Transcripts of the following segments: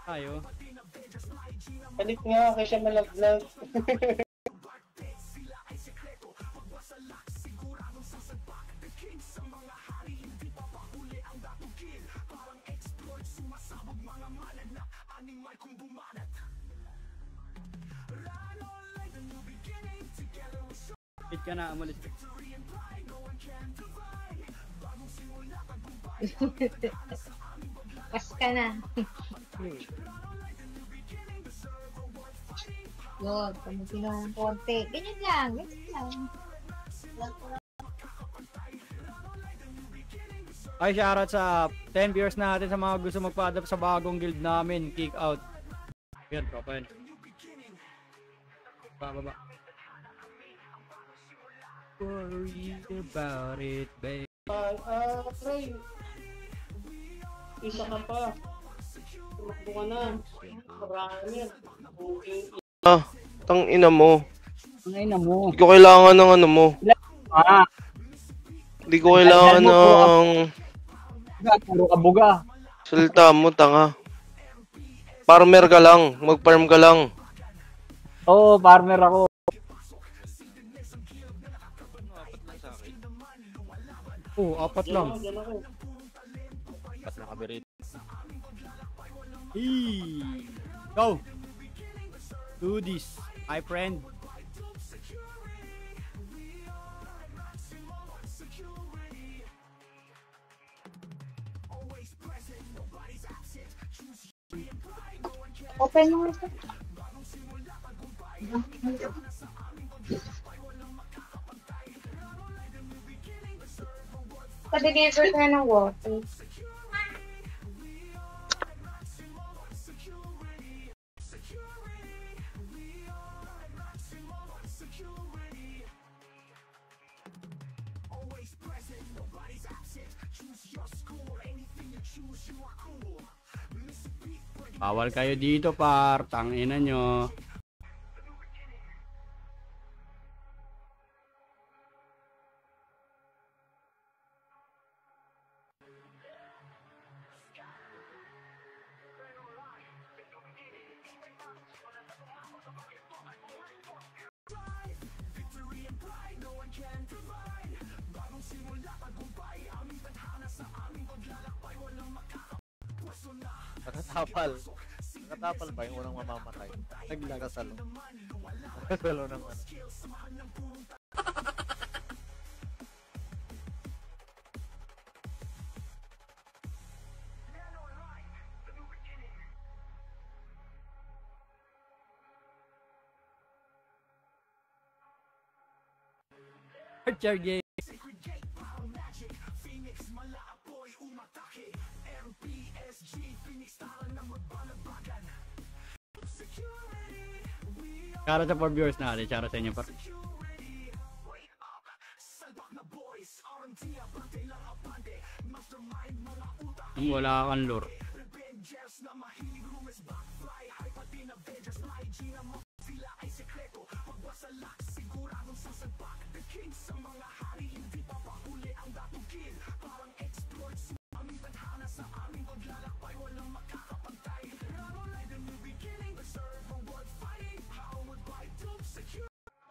Tayo. Balik nga, kaya siya malaglag. Hit ka na, umalis ka. Pas ka na. Yun, kamutin ng konti. Ganyan lang, ganyan lang. Ay, shoutout sa 10 viewers natin sa mga gusto magpa-adapt sa bagong guild namin. Kick out. Yan, tropa yun. Baba. Worry about it, babe. Trey. Isa ka pa. Tumakbo ka na. Marami. Tang ina mo. Ang ina mo. Hindi ko kailangan ng ano mo. Hindi ko kailangan ng Puro ka buga. salita mo, tanga. Farmer ka lang. Mag-farm ka lang. Oo, farmer ako. Oo, apat lang. Apat na kabirit. Go! Do this, my friend. Open mo ito. Pa-deliver ka ng water. Bawal kayo dito, par. Tangina nyo. Nakatapal ba yung unang mamamatay? Nagkasalo. Nagkasalo naman. Archer game. Shoutout sa 4 viewers natin. Shoutout sa inyo, par. Wala kang lure.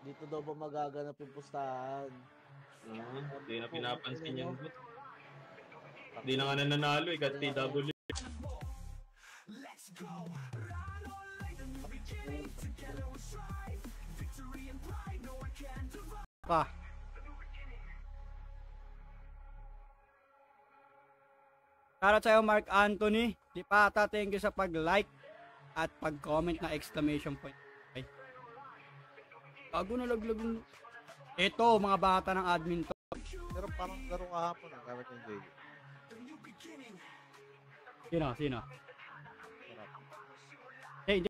Dito daw ba magaganap yung pustahan? Hindi na pinapansin yan. Hindi na nga nananalo eh, kahit TW. Pa. Shoutout sa'yo, Mark Anthony. Lipata, thank you sa pag-like at pag-comment na exclamation point. Okay. Bago na laglag yung... Ito, mga bata ng admin to. Pero parang laro kahapon ang gamit ng JJ. Sino? Hey, hindi.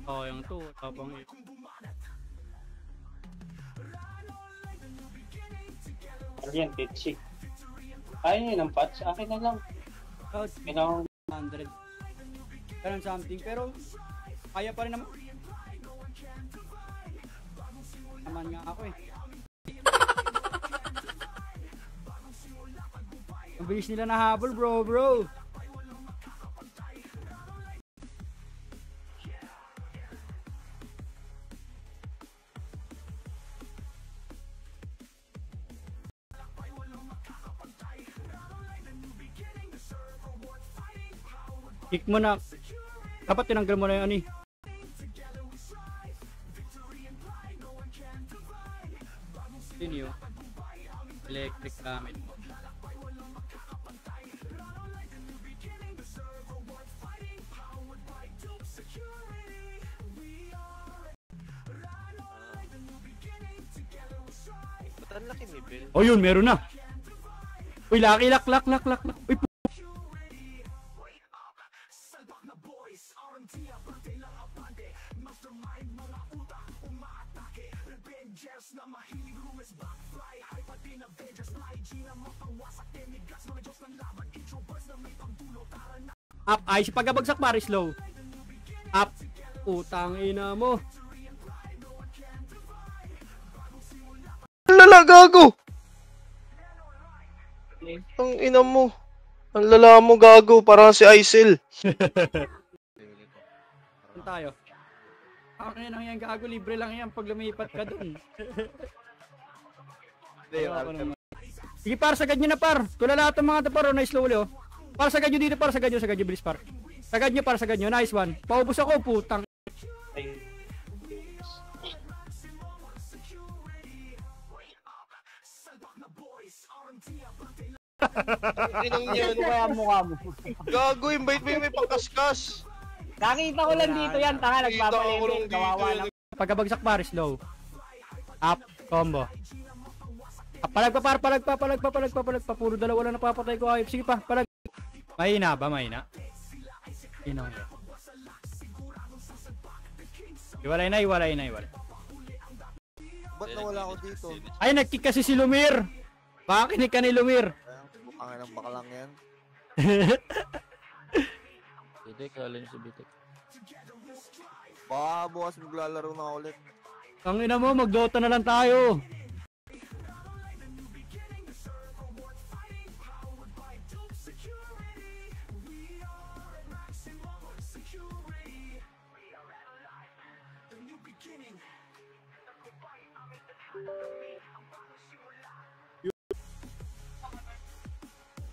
Oh, yung to. Tapang eh. Yan, Pepsi. Kaya nyo ng patch, akin na lang. Out. Kailangan 100. Ganun something. Pero, kaya pa rin naman. Naman nga ako eh. Bilis nila nahabol, bro. Kick mo na. Dapat tinanggal mo na yung ani. Yun yung electric gamit mo. Ba't ang laki ni Bill? Oh yun, meron na. Uy, laki, lak. Uy, up, ay si pagabagsak pare slow. Up. Utang ina mo. Lala, gago! Ang ina mo. Ang lala mo, gago. Parang si Aisel. Saan tayo? Okay lang yan, gago. Libre lang yan pag lumipat ka dun. Sige par, sagad nyo na par. Tulala lahat ng mga par, nice slow ulit oh. Par, sagad nyo dito par, sagad nyo, bilis par. Sagad nyo, nice one. Paubos ako, putang. Inang yan. Kaya mukha mo. Gago, invite mo yung may pangkaskas. Nakita ko lang dito yan, tanga, nagpapalengke, kawawa lang. Pagkabagsak par, slow. Up, combo. Palagpa, puro dalawa lang napapatay ko ayop. Sige pa, palag. Mahina ba, mahina? Inong. Iwalay na. Ba't nawala ako dito? Ay, nag-kick kasi si Lumir. Baka kinig ka ni Lumir. Ang inang bakalang yan. Bitek, kala nyo si Bitek. Baka bukas maglalaro na ulit. Ang ina mo, mag-Dota na lang tayo.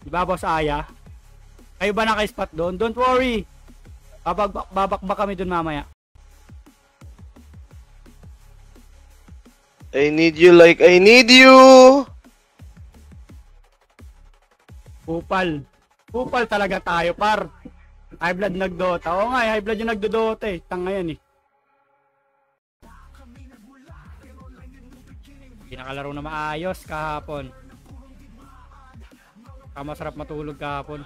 Diba boss Aya? Kayo ba naka-spot doon? Don't worry. Babakbak kami doon mamaya. I need you like I need you. Kupal talaga tayo par. High blood nagdota. Oo nga, high blood yung nagdodota eh. Tanga yan eh. Hindi nakalaro na maayos kahapon. Masarap matulog kahapon.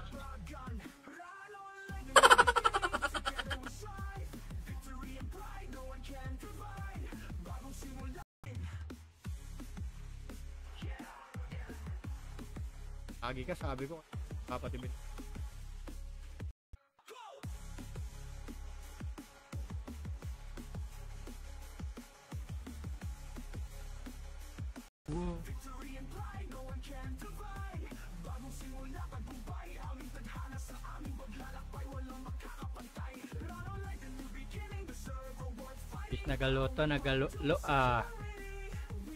Lagi ka, sabi ko. Kapatibid.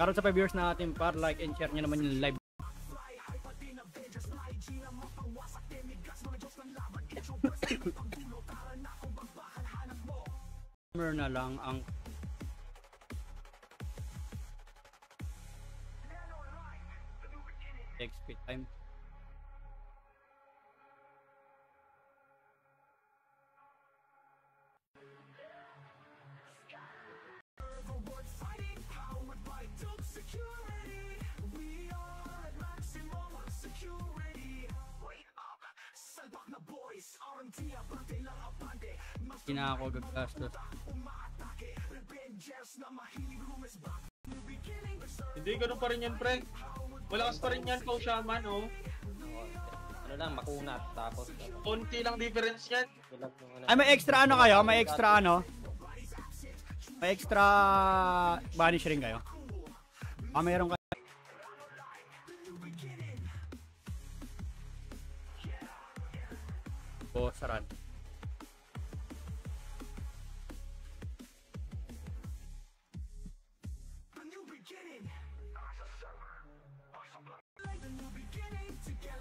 Karon sa 5 viewers natin par, like and share nyo naman yung live. Na lang ang XP time. Kina ako gagastos. Hindi, ganun pa rin yan, pre. Malakas pa rin yan, Pau Shaman, oh. Ano lang, makunat. Tapos, Konti lang difference yan. Ay, may extra ano kayo? May extra ano? May extra banish rin kayo? Mayroon kayo. Saran.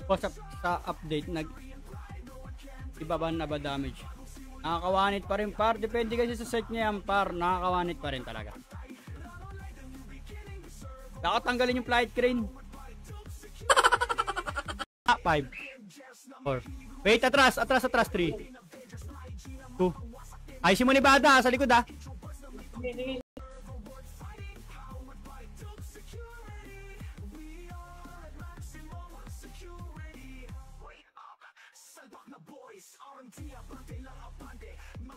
O sa update ibaba na ba damage? Nakakawanit pa rin par, depende kasi sa set niya yan par, nakakawanit pa rin talaga. Nakatanggalin yung flight crane. 5 4 wait, atras 3 2 ayusin mo ni Bada sa likod ah.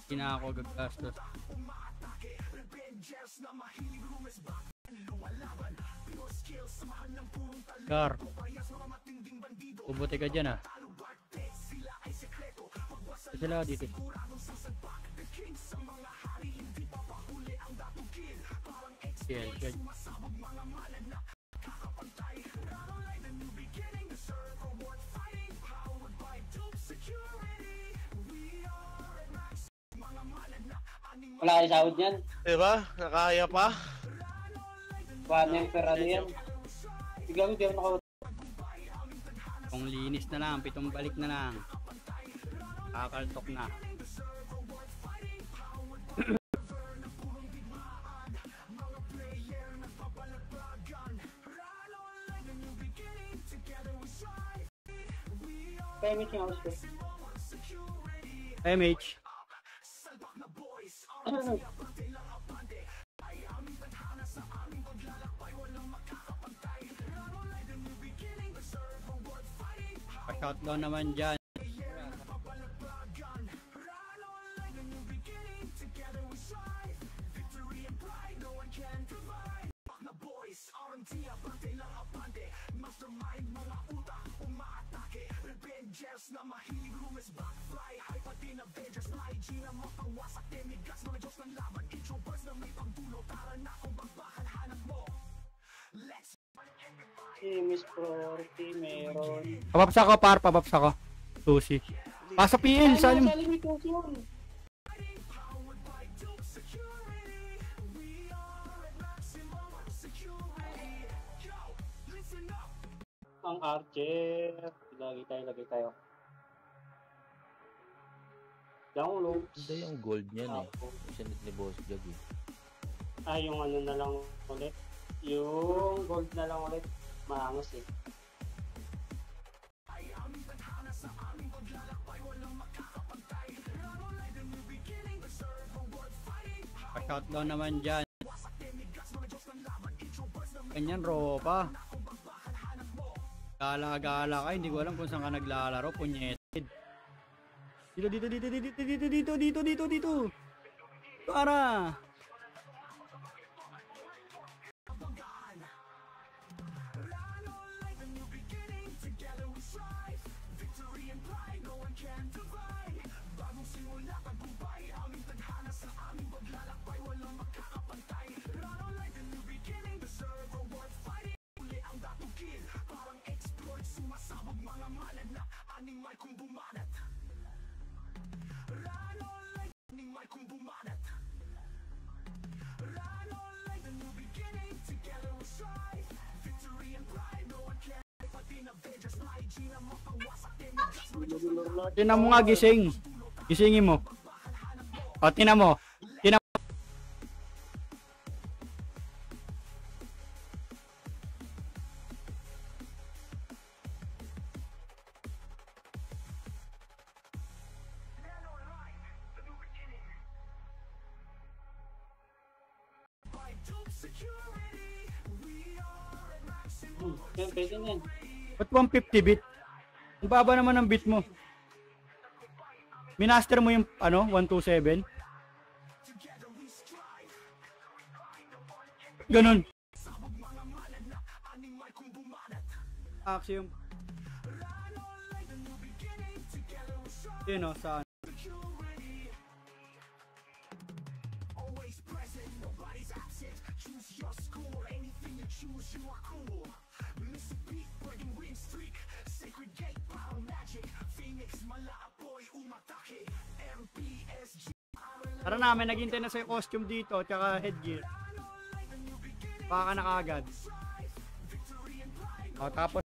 Hindi na ako gagastos. Gar, ubuti ka dyan ah. Sila dito. Good. Wala kayo sahod yan. Diba? Nakaya pa. Paano per ano yan? Biglang hindi ako nakawala. Kung linis na lang, 7 balik na lang. Kakaltok na. Payment yung house ko. MH. Pa-shotdown naman dyan. Si Miss Forty meron. Pabaps ako par, pabaps ako. Susi. Pasa PL, salim. Ang Archer. Lagay tayo. Downloads. Hindi yung gold niyan eh. Sinit ni Boss Jag eh. Yung ano na lang ulit. Yung gold na lang ulit. Maangas eh. Pa-shotdown naman dyan. Ganyan ropa. Gala-gala ka, hindi ko alam kung saan ka naglalaro, punyeted. Dito. Para. Tinan mo nga, gising. Gisingin mo. O, tinan mo. Yan, pwede na yan. Ba't 150 bit? Ang baba naman ng bit mo. Minaster mo yung 127. Ganun. Axiom. Yun o, saan? Sacred gate, power magic, Phoenix, Malala boy, Umata. Tara na, may naghintay na sa'yo costume dito, tsaka headgear. Baka na kaagad. O, tapos...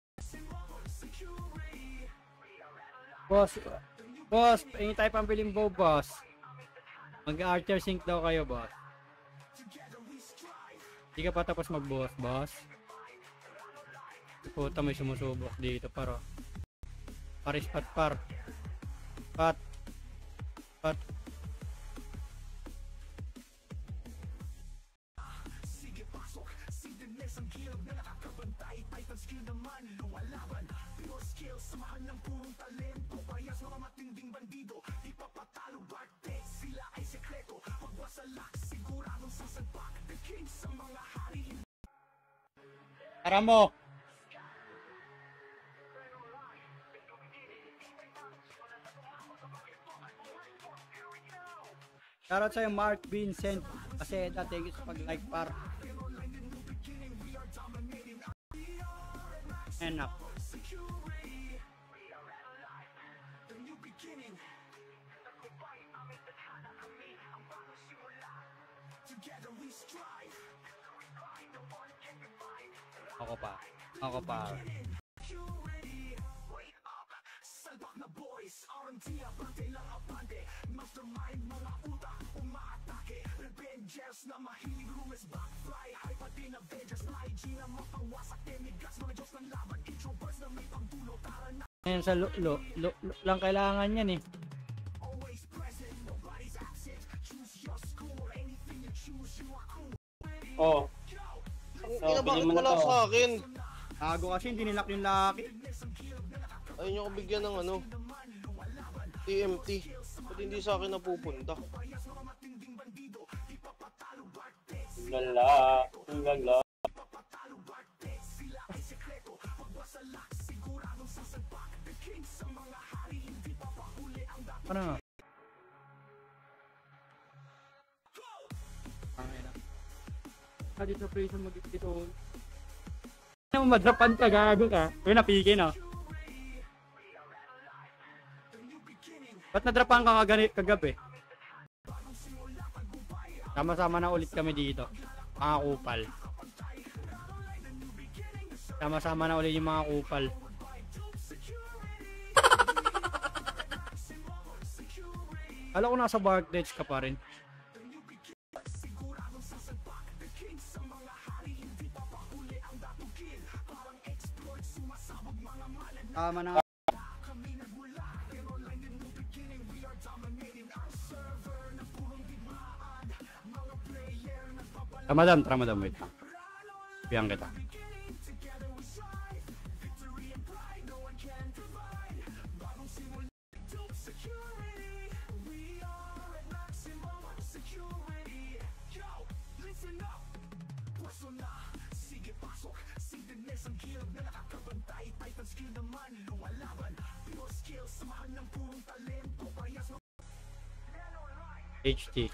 Boss, hingi tayo pambiling bow, boss. Mag-archer sync daw kayo, boss. Hindi ka pa tapos mag-boss, boss. Puta, may sumusubok dito, paro. Paris par. Pat. Tara mo! Shoutout sa'yo Mark Vincent Aceda, thank you sa pag-like par. Enak. Ako pa. Ngayon sa lo lang kailangan yan eh. Oh. Ina, bakit wala sa akin? Tago kasi hindi nilak yung laki. Ayun nyo ko bigyan ng ano, TMT. Ba't hindi sa akin napupunta? Gala. Ano nga? Dito prison mo dito. Ano mo madrapan ka, gago ka? Uy, napiki no? Ba't nadrapan ka kagabi? Sama-sama na ulit kami dito. Mga kupal. Sama-sama na ulit yung mga kupal. Alam ko nasa Barclays ka pa rin. Tama na. Ramadam, wait lang. Biyang kita. HT.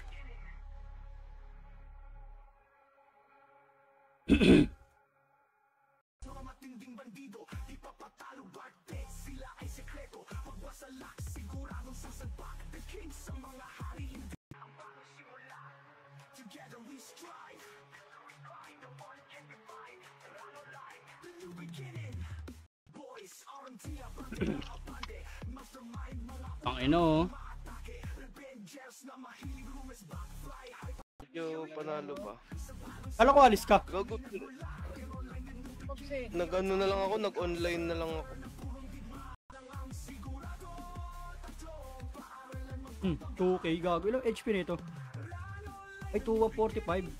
Ang ino. Medyo panalo ba? Kala ko alis ka. Gagot. Nag-ano na lang ako, nag-online na lang ako. 2k gago. Ilang HP nito? Ay, 245.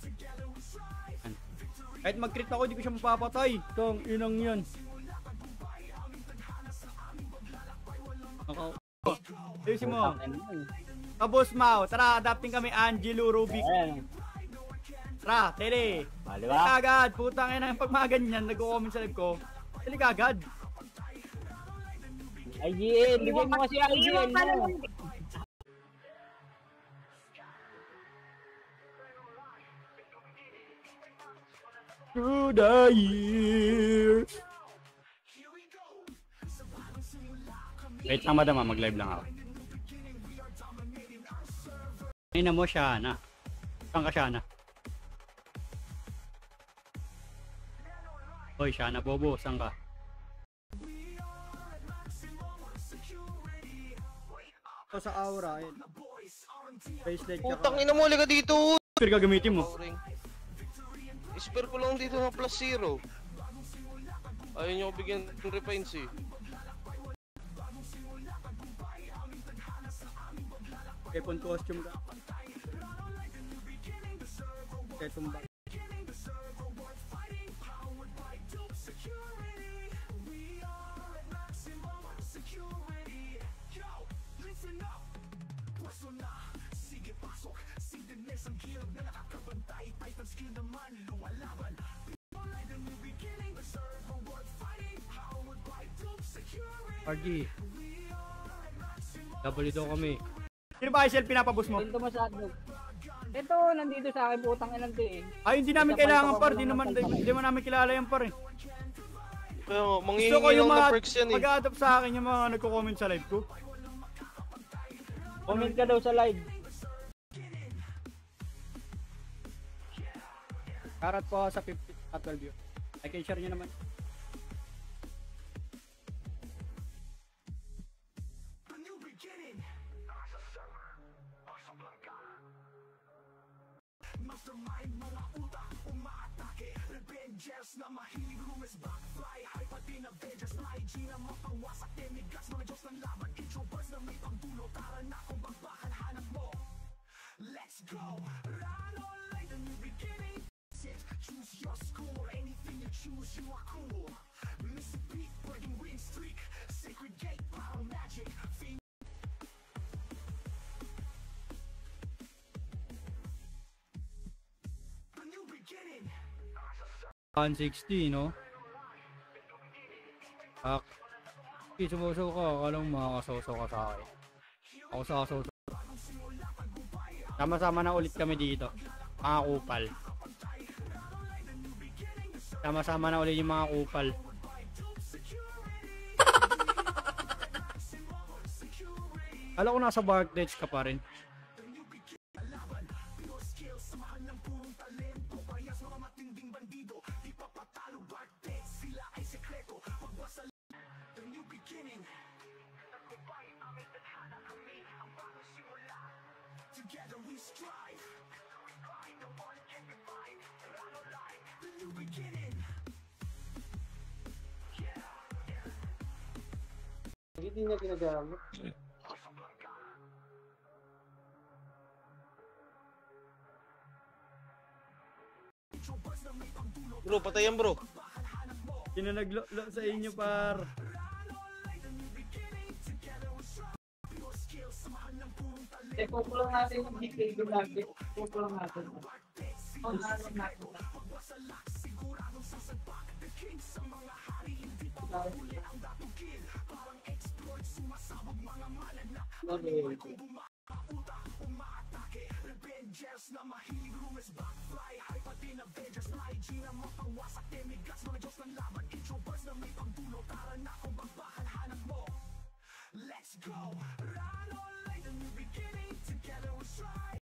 Kahit mag-crit ako, hindi ko siya mapapatay. Tong inang yan. Ako. Ayusin mo. Kabos Mau, tara, adapting kami Angelo Rubik. Tara, tele. Mali Tele ba? kagad, putang ina yung pag mga ganyan, nag-comment sa live ko. Tele kagad. IGL, bigyan mo kasi IGL mo. Through the years. Wait lang madam, mag-live lang ako. Ina mo, Shana. Saan ka, Shana? Hoy, Shana Bobo, saan ka? Ito sa aura, ayun. Bracelet ka. Putang ina mo, liga dito. Pero gagamitin mo. Boring. Isper ko lang dito ng +0. Ayaw niyo ko bigyan ng refines eh. Weapon costume ka. Ketong ba? Argy. Double daw kami. Sino ba Aisel pinapabus mo? Dito masyado. Ito, nandito sa akin, putang inang to eh. Ay, hindi namin kailangan par. Di naman namin kilala yan par eh. Kaya Gusto ko manghihingi yung lang mga ng perks yan eh. mag-a-adapt sa akin yung mga nagko-comment sa live ko. Comment ka daw sa live. Karat po sa 50 at 12 yun. I can share nyo naman. Kan 60, no? Okay, sumusaw ka. Akala mo makakasaw ka sa akin. Ako sasaw. Sama-sama na ulit kami dito. Mga kupal. Sama-sama na ulit yung mga kupal. Alam ko nasa Barclays ka pa rin. Hindi niya ginagamit. Bro, patayan bro. Sino naglo sa inyo par? Kukulang natin yung detail doon natin. Kukulang natin. Natin.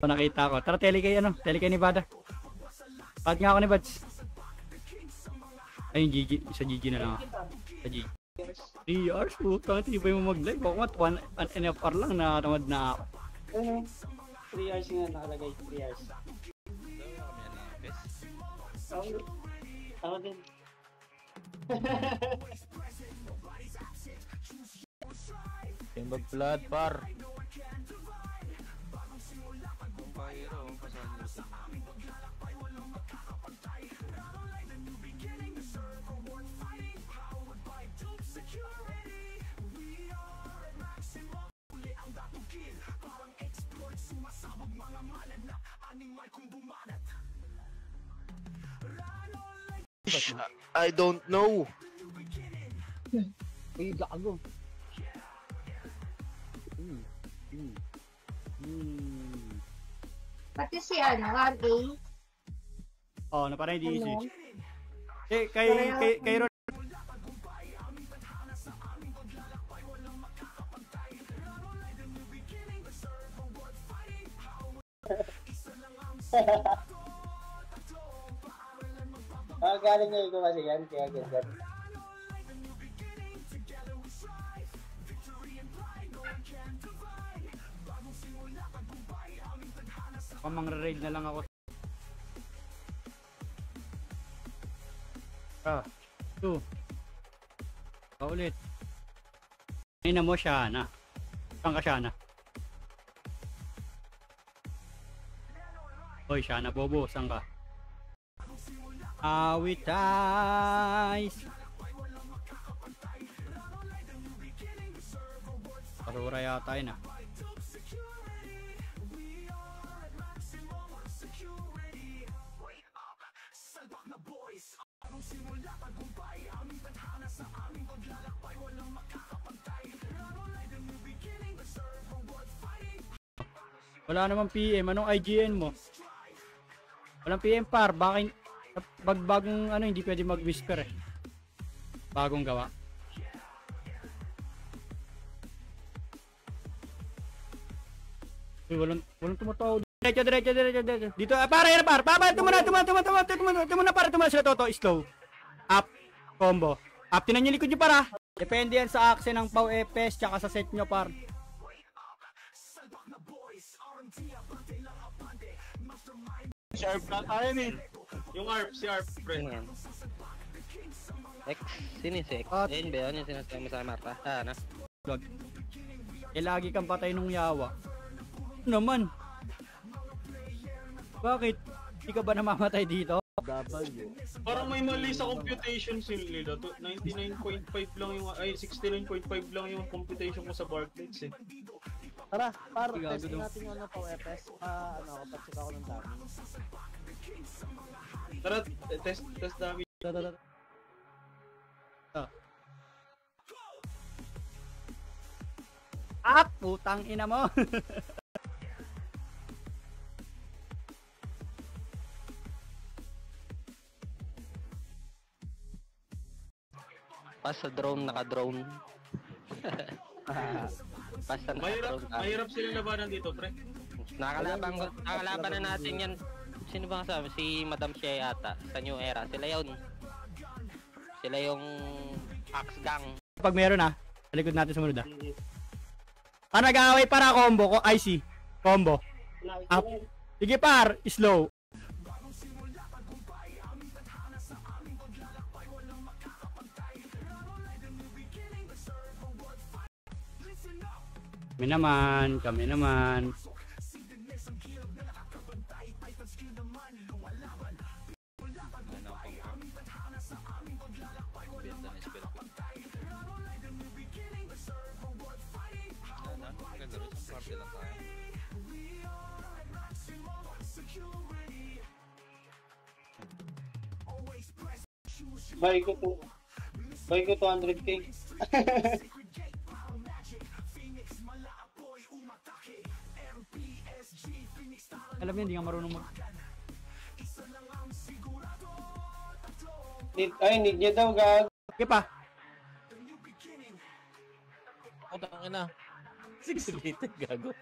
Nakita ko. Tara, tele kay ni Bada. Pag nga ako ni Bads. Ay, yung GG. Sa GG na lang ako. Sa GG. 3 hours? Putang, tibay mo mag-live. Ako nga, 1 NFR lang nakatamad na ako. Ano? 3 hours nga nakalagay. 3 hours. Ako din. Yung mag-flood, par. I don't know. Uy, gago. Pati si RA. Oh, na parang DC. Ano? Kay Ron Galing niya ko kasi yan, kaya ganyan. Pamang-raid na lang ako. Ah, 2. Paulit. Ina mo, Shana. Saan ka, Shana? Hoy, Shana Bobo, saan ka? Awit eyes. Parura yata yun ah. Wala namang PM. Anong IGN mo? Walang PM par. Bakit bagong ano hindi pwede mag-whisper eh. Bagong gawa. Uy, walang tumataw. Diretso. Dito, para. Tumuna sila Toto. Slow. Up. Combo. Up. Tinan nyo likod nyo para. Depende yan sa action ng Pau Epes tsaka sa set nyo par. Si Arp na tayo eh. Yung Arp, si Arp, friend. Sino yan? X? Sino yung si X? Ayun ba yun yung sinasama sa Marta? Na? Lagi kang patay nung yawa. Naman. Bakit? Hindi ka ba namamatay dito? Parang may mali sa computation nila. 99.5 lang yung, 69.5 lang yung computation ko sa Barclays eh. Tara, para testing natin yung ano po, FS. Kapag-check ako ng dami. Tara, test dami. Putang ina mo. Pas sa drone, naka-drone. Pas sa naka-drone. Mahirap sila labanan dito, pre. Nakalaban na natin yan. Sino ba kasama? Si Madam Shea yata sa New Era. Sila yung Axe Gang. Pag meron sa likod natin sumunod nag-aaway para combo ko. IC. Combo. Up. Sige par. Slow. Kami naman. Buy ko 200k. Alam niya, hindi nga marunong mag... Need niya daw, gag. Okay pa. Tangina. Sige, gago.